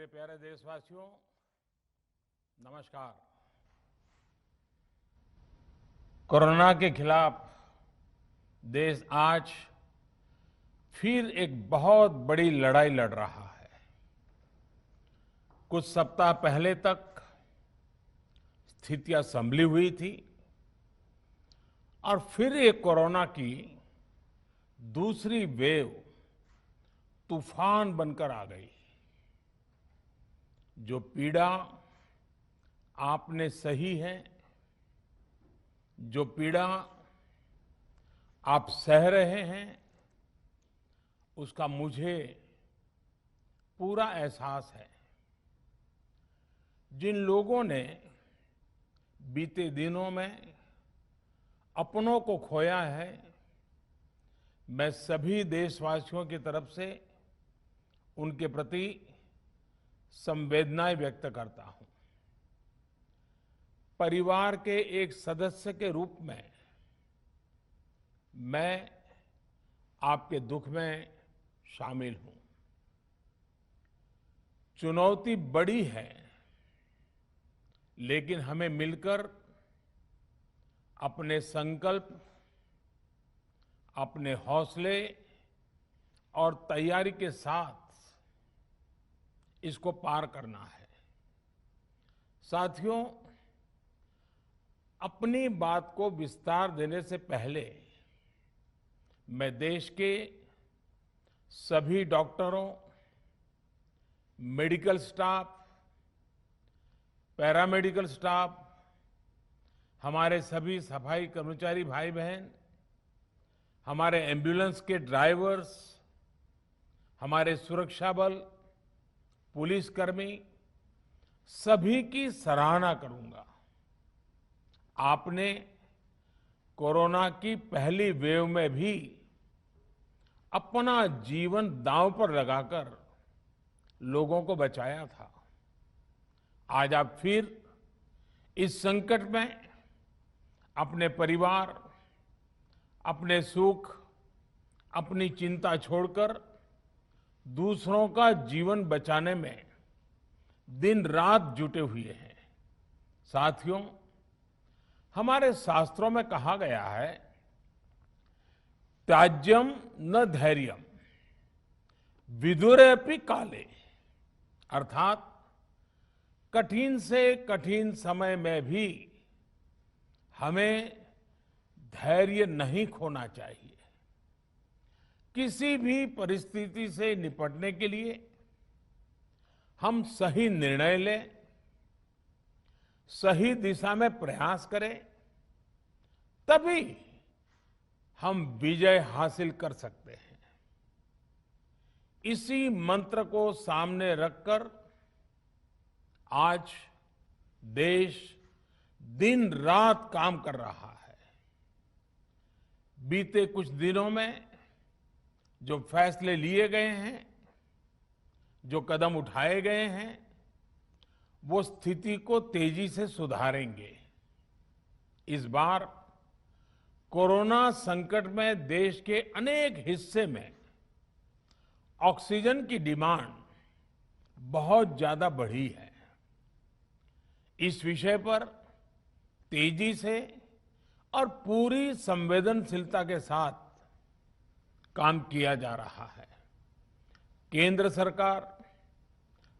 मेरे प्यारे देशवासियों, नमस्कार। कोरोना के खिलाफ देश आज फिर एक बहुत बड़ी लड़ाई लड़ रहा है। कुछ सप्ताह पहले तक स्थितियां संभली हुई थी और फिर एक कोरोना की दूसरी वेव तूफान बनकर आ गई। जो पीड़ा आपने सही है, जो पीड़ा आप सह रहे हैं, उसका मुझे पूरा एहसास है। जिन लोगों ने बीते दिनों में अपनों को खोया है, मैं सभी देशवासियों की तरफ से उनके प्रति संवेदनाएं व्यक्त करता हूं। परिवार के एक सदस्य के रूप में मैं आपके दुख में शामिल हूं। चुनौती बड़ी है, लेकिन हमें मिलकर अपने संकल्प, अपने हौसले और तैयारी के साथ इसको पार करना है। साथियों, अपनी बात को विस्तार देने से पहले मैं देश के सभी डॉक्टरों, मेडिकल स्टाफ, पैरामेडिकल स्टाफ, हमारे सभी सफाई कर्मचारी भाई बहन, हमारे एम्बुलेंस के ड्राइवर्स, हमारे सुरक्षा बल, पुलिसकर्मी, सभी की सराहना करूंगा। आपने कोरोना की पहली वेव में भी अपना जीवन दांव पर लगाकर लोगों को बचाया था। आज आप फिर इस संकट में अपने परिवार, अपने सुख, अपनी चिंता छोड़कर दूसरों का जीवन बचाने में दिन रात जुटे हुए हैं। साथियों, हमारे शास्त्रों में कहा गया है, त्याज्यम न धैर्यम विदुरेऽपि काले, अर्थात कठिन से कठिन समय में भी हमें धैर्य नहीं खोना चाहिए। किसी भी परिस्थिति से निपटने के लिए हम सही निर्णय लें, सही दिशा में प्रयास करें, तभी हम विजय हासिल कर सकते हैं। इसी मंत्र को सामने रखकर आज देश दिन रात काम कर रहा है। बीते कुछ दिनों में जो फैसले लिए गए हैं, जो कदम उठाए गए हैं, वो स्थिति को तेजी से सुधारेंगे। इस बार कोरोना संकट में देश के अनेक हिस्से में ऑक्सीजन की डिमांड बहुत ज्यादा बढ़ी है। इस विषय पर तेजी से और पूरी संवेदनशीलता के साथ काम किया जा रहा है। केंद्र सरकार,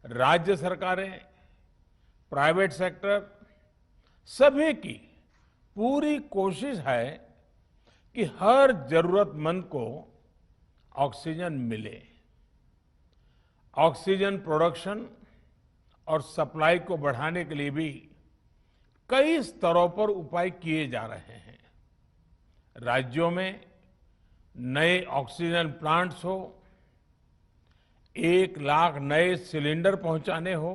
राज्य सरकारें, प्राइवेट सेक्टर, सभी की पूरी कोशिश है कि हर जरूरतमंद को ऑक्सीजन मिले। ऑक्सीजन प्रोडक्शन और सप्लाई को बढ़ाने के लिए भी कई स्तरों पर उपाय किए जा रहे हैं। राज्यों में नए ऑक्सीजन प्लांट्स हो, 1 लाख नए सिलेंडर पहुंचाने हो,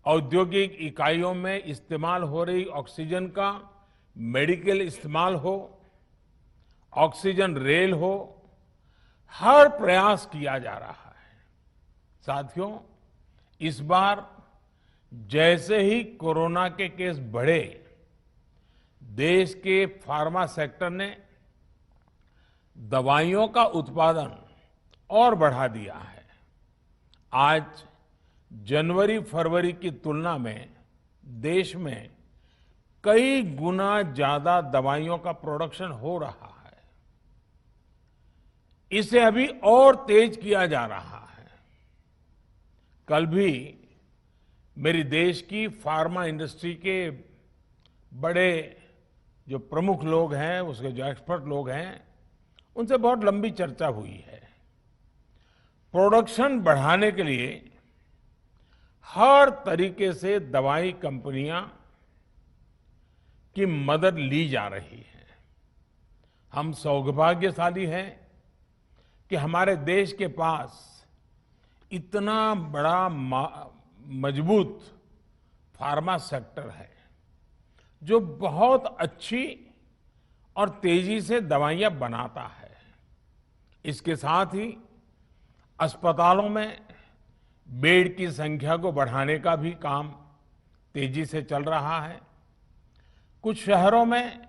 औद्योगिक इकाइयों में इस्तेमाल हो रही ऑक्सीजन का मेडिकल इस्तेमाल हो, ऑक्सीजन रेल हो, हर प्रयास किया जा रहा है। साथियों, इस बार जैसे ही कोरोना के केस बढ़े, देश के फार्मा सेक्टर ने दवाइयों का उत्पादन और बढ़ा दिया है। आज जनवरी फरवरी की तुलना में देश में कई गुना ज्यादा दवाइयों का प्रोडक्शन हो रहा है। इसे अभी और तेज किया जा रहा है। कल भी मेरी देश की फार्मा इंडस्ट्री के बड़े जो प्रमुख लोग हैं, उसके जो एक्सपर्ट लोग हैं, उनसे बहुत लंबी चर्चा हुई है। प्रोडक्शन बढ़ाने के लिए हर तरीके से दवाई कंपनियां की मदद ली जा रही है। हम सौभाग्यशाली हैं कि हमारे देश के पास इतना बड़ा मजबूत फार्मा सेक्टर है जो बहुत अच्छी और तेजी से दवाइयां बनाता है। इसके साथ ही अस्पतालों में बेड की संख्या को बढ़ाने का भी काम तेजी से चल रहा है। कुछ शहरों में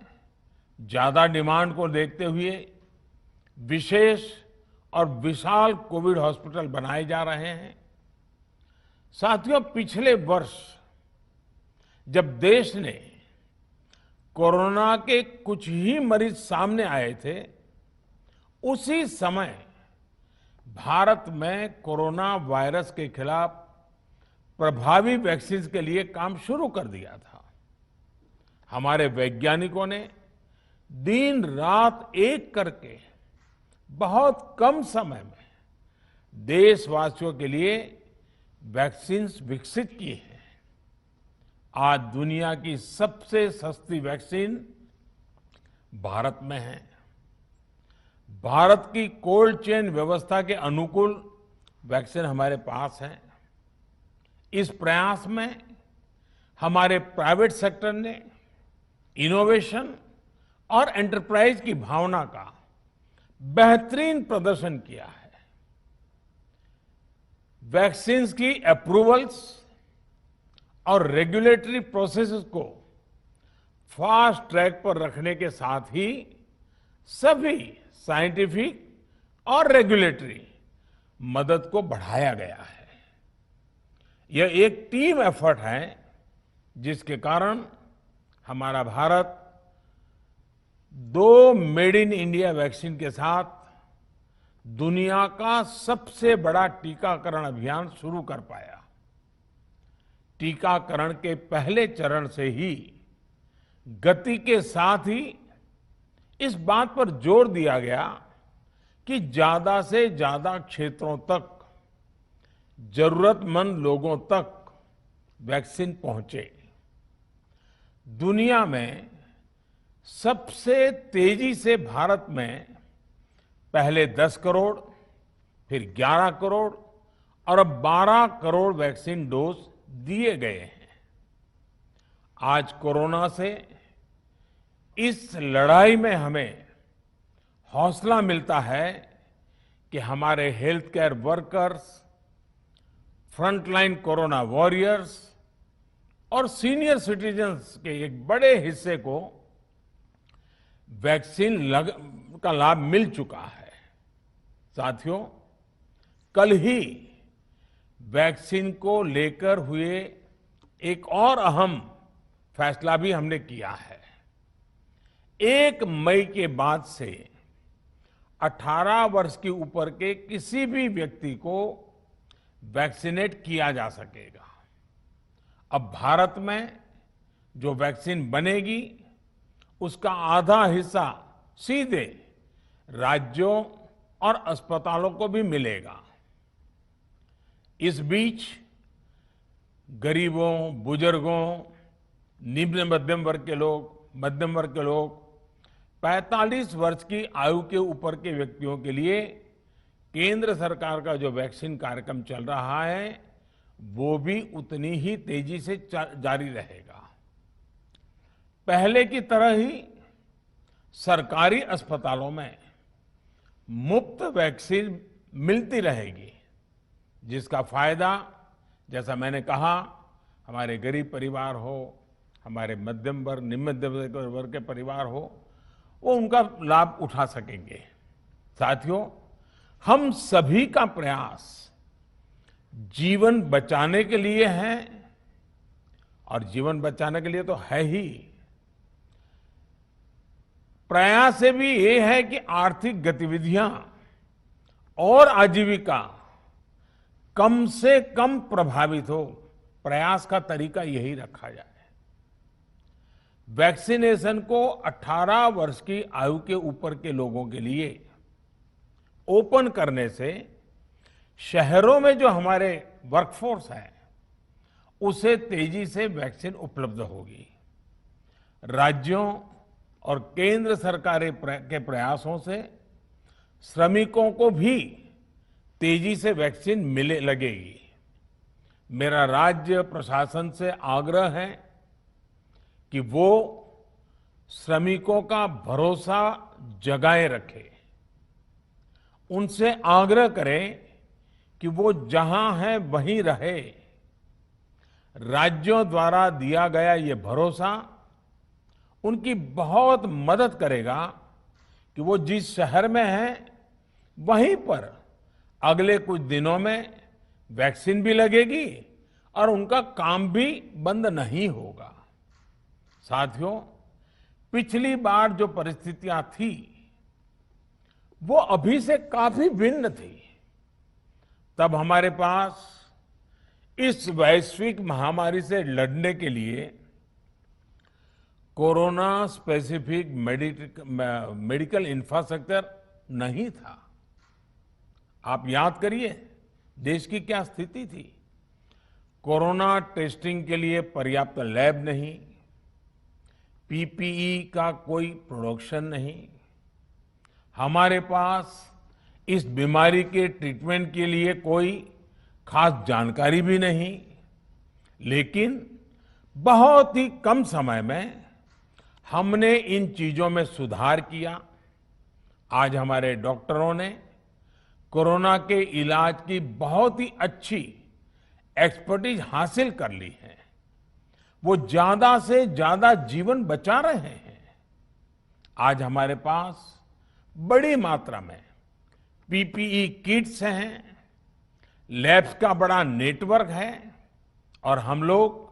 ज्यादा डिमांड को देखते हुए विशेष और विशाल कोविड हॉस्पिटल बनाए जा रहे हैं। साथियों, पिछले वर्ष जब देश ने कोरोना के कुछ ही मरीज सामने आए थे, उसी समय भारत में कोरोना वायरस के खिलाफ प्रभावी वैक्सीन के लिए काम शुरू कर दिया था। हमारे वैज्ञानिकों ने दिन रात एक करके बहुत कम समय में देशवासियों के लिए वैक्सीन विकसित की है। आज दुनिया की सबसे सस्ती वैक्सीन भारत में है। भारत की कोल्ड चेन व्यवस्था के अनुकूल वैक्सीन हमारे पास है। इस प्रयास में हमारे प्राइवेट सेक्टर ने इनोवेशन और एंटरप्राइज की भावना का बेहतरीन प्रदर्शन किया है। वैक्सीन्स की अप्रूवल्स और रेगुलेटरी प्रोसेसेस को फास्ट ट्रैक पर रखने के साथ ही सभी साइंटिफिक और रेगुलेटरी मदद को बढ़ाया गया है। यह एक टीम एफर्ट है जिसके कारण हमारा Bharat 2 made in India vaccine के साथ दुनिया का सबसे बड़ा टीकाकरण अभियान शुरू कर पाया। टीकाकरण के पहले चरण से ही गति के साथ ही इस बात पर जोर दिया गया कि ज्यादा से ज्यादा क्षेत्रों तक, जरूरतमंद लोगों तक वैक्सीन पहुंचे। दुनिया में सबसे तेजी से भारत में पहले 10 करोड़, फिर 11 करोड़ और अब 12 करोड़ वैक्सीन डोज दिए गए हैं। आज कोरोना से इस लड़ाई में हमें हौसला मिलता है कि हमारे health care workers, frontline corona warriors और सीनियर सिटीजन्स के एक बड़े हिस्से को वैक्सीन का लाभ मिल चुका है। साथियों, कल ही वैक्सीन को लेकर हुए एक और अहम फैसला भी हमने किया है। 1 मई के बाद से 18 वर्ष के ऊपर के किसी भी व्यक्ति को वैक्सीनेट किया जा सकेगा। अब भारत में जो वैक्सीन बनेगी उसका आधा हिस्सा सीधे राज्यों और अस्पतालों को भी मिलेगा। इस बीच गरीबों, बुजुर्गों, निम्न मध्यम वर्ग के लोग 45 वर्ष की आयु के ऊपर के व्यक्तियों के लिए केंद्र सरकार का जो वैक्सीन कार्यक्रम चल रहा है वो भी उतनी ही तेजी से जारी रहेगा। पहले की तरह ही सरकारी अस्पतालों में मुफ्त वैक्सीन मिलती रहेगी, जिसका फायदा, जैसा मैंने कहा, हमारे गरीब परिवार हो, हमारे मध्यम वर्ग, निम्न मध्यम वर्ग के परिवार हो, वो उनका लाभ उठा सकेंगे। साथियों, हम सभी का प्रयास जीवन बचाने के लिए है, और जीवन बचाने के लिए तो है ही, प्रयास से भी ये है कि आर्थिक गतिविधियां और आजीविका कम से कम प्रभावित हो। प्रयास का तरीका यही रखा जाए। वैक्सीनेशन को 18 वर्ष की आयु के ऊपर के लोगों के लिए ओपन करने से शहरों में जो हमारे वर्कफोर्स है उसे तेजी से वैक्सीन उपलब्ध होगी। राज्यों और केंद्र सरकार के प्रयासों से श्रमिकों को भी तेजी से वैक्सीन मिले लगेगी। मेरा राज्य प्रशासन से आग्रह है कि वो श्रमिकों का भरोसा जगाए रखे। उनसे आग्रह करें कि वो जहां है वहीं रहे। राज्यों द्वारा दिया गया ये भरोसा उनकी बहुत मदद करेगा कि वो जिस शहर में हैं वहीं पर अगले कुछ दिनों में वैक्सीन भी लगेगी और उनका काम भी बंद नहीं होगा। साथियों, पिछली बार जो परिस्थितियां थी वो अभी से काफी भिन्न थी। तब हमारे पास इस वैश्विक महामारी से लड़ने के लिए कोरोना स्पेसिफिक मेडिकल इंफ्रास्ट्रक्चर नहीं था। आप याद करिए देश की क्या स्थिति थी। कोरोना टेस्टिंग के लिए पर्याप्त लैब नहीं, पीपीई का कोई प्रोडक्शन नहीं, हमारे पास इस बीमारी के ट्रीटमेंट के लिए कोई खास जानकारी भी नहीं। लेकिन बहुत ही कम समय में हमने इन चीजों में सुधार किया। आज हमारे डॉक्टरों ने कोरोना के इलाज की बहुत ही अच्छी एक्सपर्टीज हासिल कर ली है। वो ज्यादा से ज्यादा जीवन बचा रहे हैं। आज हमारे पास बड़ी मात्रा में पीपीई किट्स हैं, लैब्स का बड़ा नेटवर्क है और हम लोग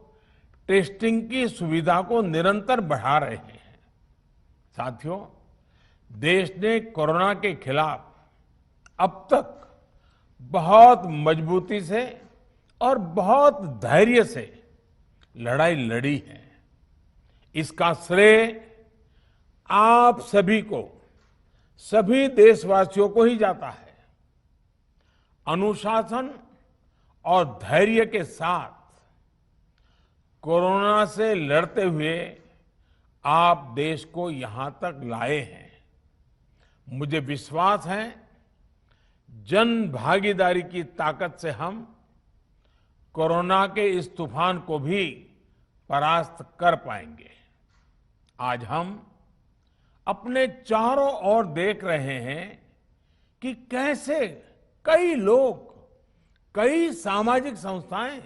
टेस्टिंग की सुविधा को निरंतर बढ़ा रहे हैं। साथियों, देश ने कोरोना के खिलाफ अब तक बहुत मजबूती से और बहुत धैर्य से लड़ाई लड़ी है। इसका श्रेय आप सभी को, सभी देशवासियों को ही जाता है। अनुशासन और धैर्य के साथ कोरोना से लड़ते हुए आप देश को यहां तक लाए हैं। मुझे विश्वास है जन भागीदारी की ताकत से हम कोरोना के इस तूफान को भी परास्त कर पाएंगे। आज हम अपने चारों ओर देख रहे हैं कि कैसे कई लोग, कई सामाजिक संस्थाएं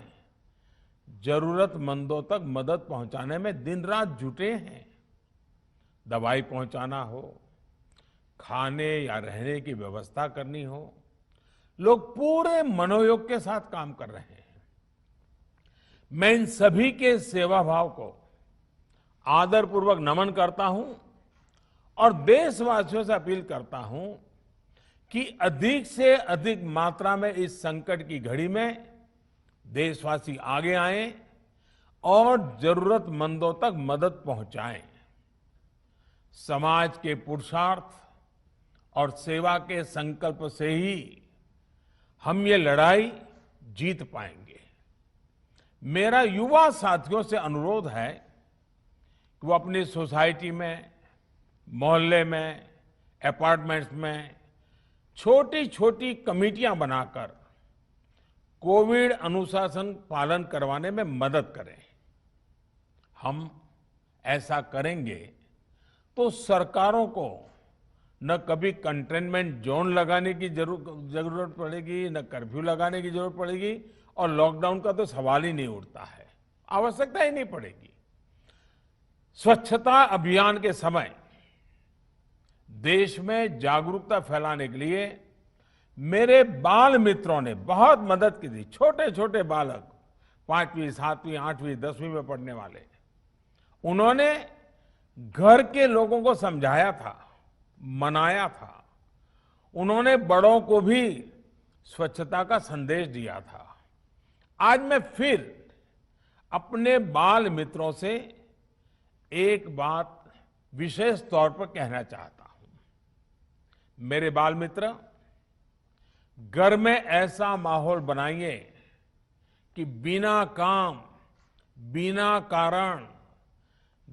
जरूरतमंदों तक मदद पहुंचाने में दिन रात जुटे हैं। दवाई पहुंचाना हो, खाने या रहने की व्यवस्था करनी हो, लोग पूरे मनोयोग के साथ काम कर रहे हैं। मैं इन सभी के सेवा भाव को आदरपूर्वक नमन करता हूं और देशवासियों से अपील करता हूं कि अधिक से अधिक मात्रा में इस संकट की घड़ी में देशवासी आगे आएं और जरूरतमंदों तक मदद पहुंचाएं। समाज के पुरुषार्थ और सेवा के संकल्प से ही हम ये लड़ाई जीत पाएंगे। मेरा युवा साथियों से अनुरोध है कि वो अपनी सोसाइटी में, मोहल्ले में, अपार्टमेंट्स में छोटी छोटी कमेटियां बनाकर कोविड अनुशासन पालन करवाने में मदद करें। हम ऐसा करेंगे तो सरकारों को न कभी कंटेनमेंट जोन लगाने की जरूरत पड़ेगी, न कर्फ्यू लगाने की जरूरत पड़ेगी और लॉकडाउन का तो सवाल ही नहीं उठता है, आवश्यकता ही नहीं पड़ेगी। स्वच्छता अभियान के समय देश में जागरूकता फैलाने के लिए मेरे बाल मित्रों ने बहुत मदद की थी। छोटे छोटे बालक, 5वीं, 7वीं, 8वीं, 10वीं में पढ़ने वाले, उन्होंने घर के लोगों को समझाया था, मनाया था। उन्होंने बड़ों को भी स्वच्छता का संदेश दिया था। आज मैं फिर अपने बाल मित्रों से एक बात विशेष तौर पर कहना चाहता हूं। मेरे बाल मित्र, घर में ऐसा माहौल बनाइए कि बिना काम, बिना कारण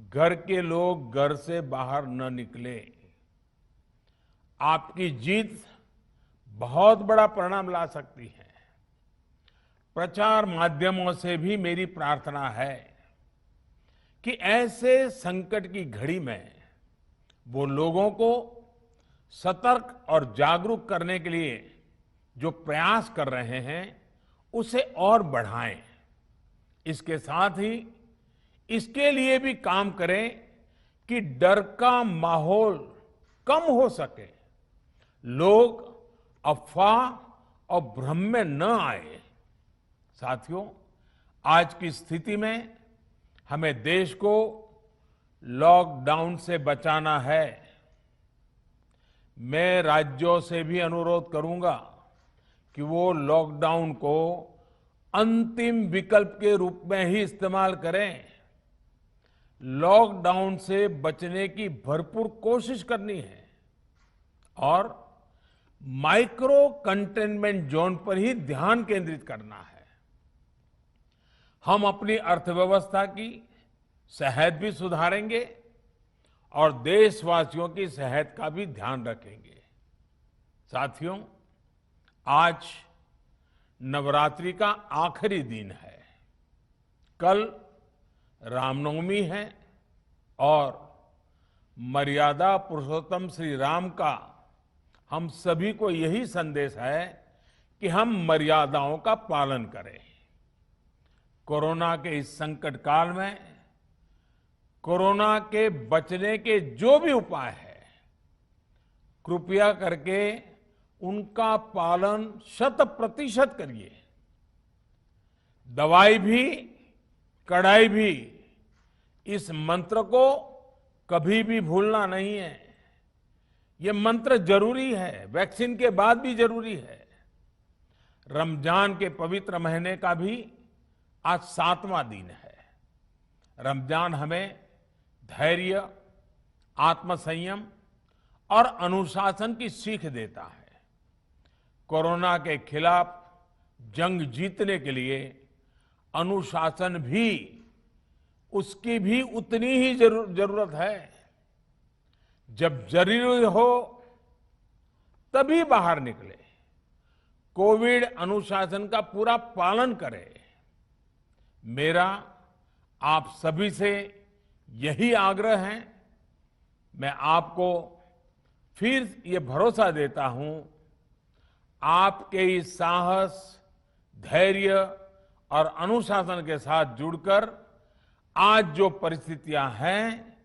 घर के लोग घर से बाहर न निकले। आपकी जीत बहुत बड़ा परिणाम ला सकती है। प्रचार माध्यमों से भी मेरी प्रार्थना है कि ऐसे संकट की घड़ी में वो लोगों को सतर्क और जागरूक करने के लिए जो प्रयास कर रहे हैं उसे और बढ़ाएं। इसके साथ ही इसके लिए भी काम करें कि डर का माहौल कम हो सके, लोग अफवाह और भ्रम में न आए। साथियों, आज की स्थिति में हमें देश को लॉकडाउन से बचाना है। मैं राज्यों से भी अनुरोध करूंगा कि वो लॉकडाउन को अंतिम विकल्प के रूप में ही इस्तेमाल करें। लॉकडाउन से बचने की भरपूर कोशिश करनी है और माइक्रो कंटेनमेंट जोन पर ही ध्यान केंद्रित करना है। हम अपनी अर्थव्यवस्था की सेहत भी सुधारेंगे और देशवासियों की सेहत का भी ध्यान रखेंगे। साथियों, आज नवरात्रि का आखिरी दिन है। कल रामनवमी है और मर्यादा पुरुषोत्तम श्री राम का हम सभी को यही संदेश है कि हम मर्यादाओं का पालन करें। कोरोना के इस संकट काल में कोरोना के बचने के जो भी उपाय है, कृपया करके उनका पालन 100% करिए। दवाई भी, कड़ाई भी, इस मंत्र को कभी भी भूलना नहीं है। ये मंत्र जरूरी है, वैक्सीन के बाद भी जरूरी है। रमजान के पवित्र महीने का भी आज 7वां दिन है। रमजान हमें धैर्य, आत्मसंयम और अनुशासन की सीख देता है। कोरोना के खिलाफ जंग जीतने के लिए अनुशासन भी, उसकी भी उतनी ही जरूरत है। जब जरूरी हो तभी बाहर निकले। कोविड अनुशासन का पूरा पालन करें। मेरा आप सभी से यही आग्रह है। मैं आपको फिर ये भरोसा देता हूं, आपके इस साहस, धैर्य और अनुशासन के साथ जुड़कर आज जो परिस्थितियां हैं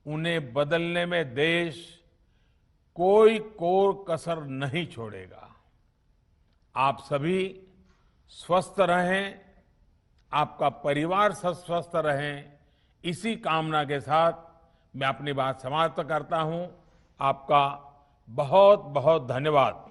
उन्हें बदलने में देश कोई कोर कसर नहीं छोड़ेगा। आप सभी स्वस्थ रहें, आपका परिवार स्वस्थ रहे, इसी कामना के साथ मैं अपनी बात समाप्त करता हूं। आपका बहुत बहुत धन्यवाद।